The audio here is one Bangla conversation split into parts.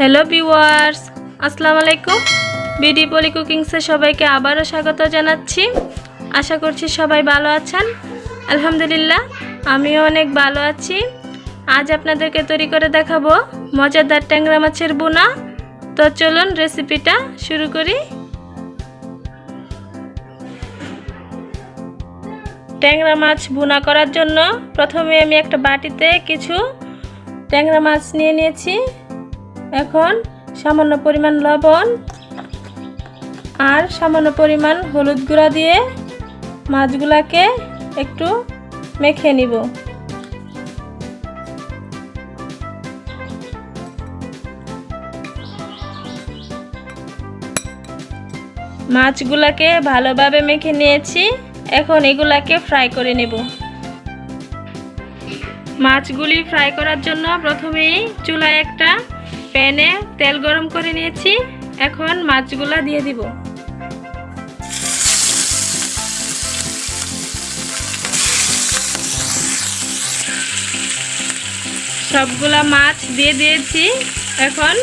হ্যালো ভিউয়ার্স, আসসালামু আলাইকুম। বিডি পলি কুকিংসে সবাইকে আবারও স্বাগত জানাচ্ছি। আশা করছি সবাই ভালো আছেন। আলহামদুলিল্লাহ, আমিও অনেক ভালো আছি। আজ আপনাদেরকে তৈরি করে দেখাবো মজাদার ট্যাংরা মাছের বোনা। তো চলুন রেসিপিটা শুরু করি। ট্যাংরা মাছ বোনা করার জন্য প্রথমে আমি একটা বাটিতে কিছু ট্যাংরা মাছ নিয়ে নিয়েছি। এখন সামান্য পরিমাণ লবণ আর সামান্য পরিমাণ হলুদ গুঁড়া দিয়ে মাছগুলাকে একটু মেখে নিব। মাছগুলাকে ভালোভাবে মেখে নিয়েছি। এখন এগুলাকে ফ্রাই করে নেব। মাছগুলি ফ্রাই করার জন্য প্রথমেই চুলায় একটা প্যানে তেল গরম করে নিয়েছি। এখন মাছগুলা দিয়ে দিব। সবগুলা মাছ দিয়ে দিয়েছি। এখন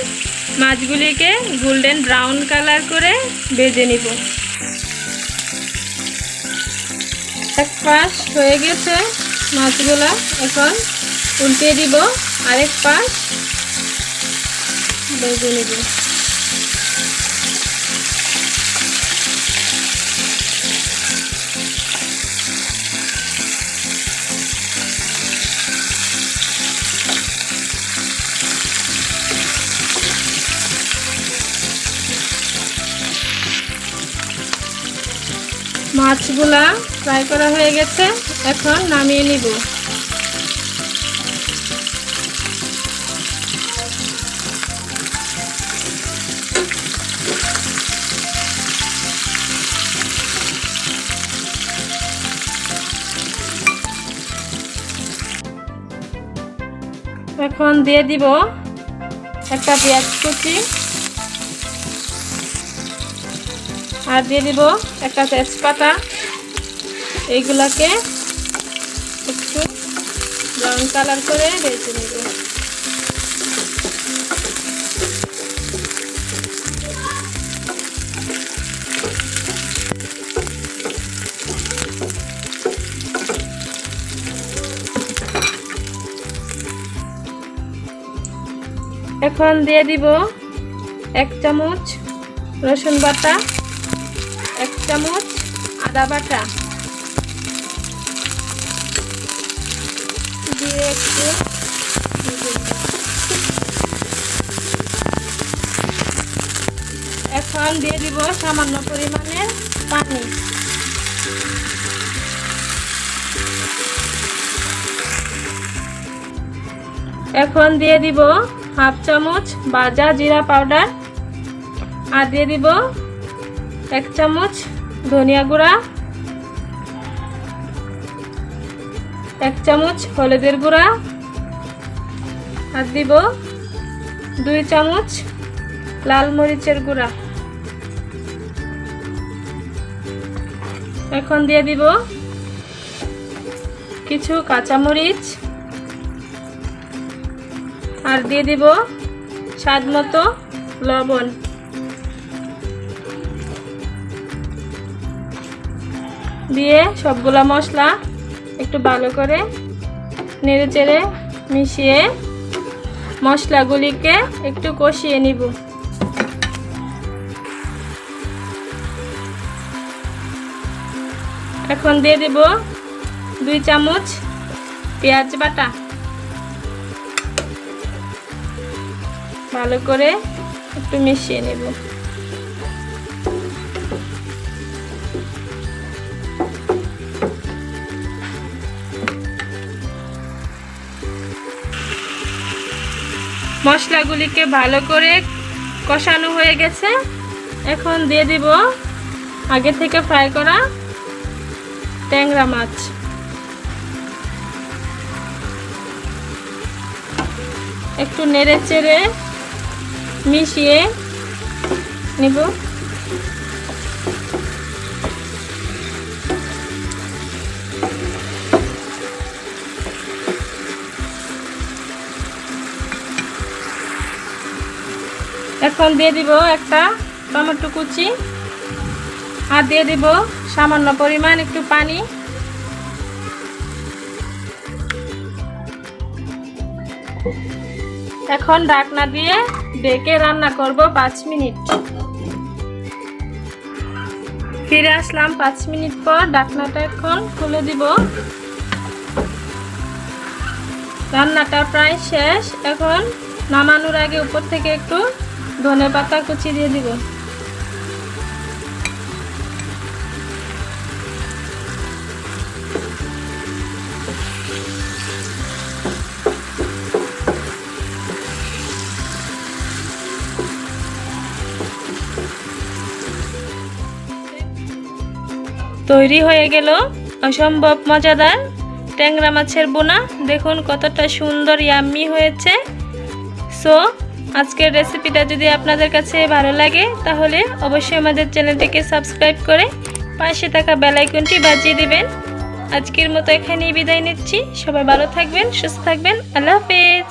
মাছগুলিকে গোল্ডেন ব্রাউন কালার করে ভেজে নিব। এক পাশ হয়ে গেছে মাছগুলা, এখন উল্টে দিব, আরেক পাশ ভেজে নিব। মাছগুলা ফ্রাই করা হয়ে গেছে, এখন নামিয়ে নিব। এখন দিয়ে দিব একটা পেঁয়াজ কুচি আর দিয়ে দিব একটা তেজপাতা। এইগুলাকে একটু ব্রাউন কালার করে ভেজে নেব। এখন দিয়ে দিব 1 চামচ রসুন বাটা, 1 চামচ আদা বাটা দিয়ে একটু এখন দিয়ে দিব সামান্য পরিমাণের পানি। এখন দিয়ে দিব 1/2 চামচ ভাজা জিরা পাউডার আর দিয়ে দিব 1 চামচ ধনিয়া গুঁড়া, 1 চামচ হলুদের গুঁড়া আর দিব 2 চামচ লাল মরিচের গুঁড়া। এখন দিয়ে দিব কিছু কাঁচামরিচ আর দিয়ে দিব স্বাদ মতো লবণ। দিয়ে সবগুলা মশলা একটু ভালো করে নেড়েচেড়ে মিশিয়ে মশলাগুলিকে একটু কষিয়ে নিব। এখন দিয়ে দিব 2 চামচ পেঁয়াজ বাটা। ভালো করে একটু মিশিয়ে নেব। মশলাগুলিকে ভালো করে কষানো হয়ে গেছে। এখন দিয়ে দিব আগে থেকে ফ্রাই করা ট্যাংরা মাছ। একটু নেড়ে চেড়ে মিশিয়ে নিব। এখন দিয়ে দিব একটা টমেটো কুচি আর দিয়ে দিব সামান্য পরিমাণ একটু পানি। এখন ঢাকনা দিয়ে ঢেকে রান্না করব 5 মিনিট। ফিরে আসলাম 5 মিনিট পর। ঢাকনাটা এখন খুলে দিব। রান্নাটা প্রায় শেষ। এখন নামানোর আগে উপর থেকে একটু ধনেপাতা কুচি দিয়ে দিব। তৈরি হয়ে গেল অসম্ভব মজাদার ট্যাংরা মাছের বোনা। দেখুন কতটা সুন্দর ইয়াম্মি হয়েছে। সো আজকের রেসিপিটা যদি আপনাদের কাছে ভালো লাগে তাহলে অবশ্যই আমাদের চ্যানেলটিকে সাবস্ক্রাইব করে পাশে থাকা বেল আইকনটি বাজিয়ে দিবেন। আজকের মতো এখানেই বিদায় নিচ্ছি। সবাই ভালো থাকবেন, সুস্থ থাকবেন। আল্লাহ হাফেজ।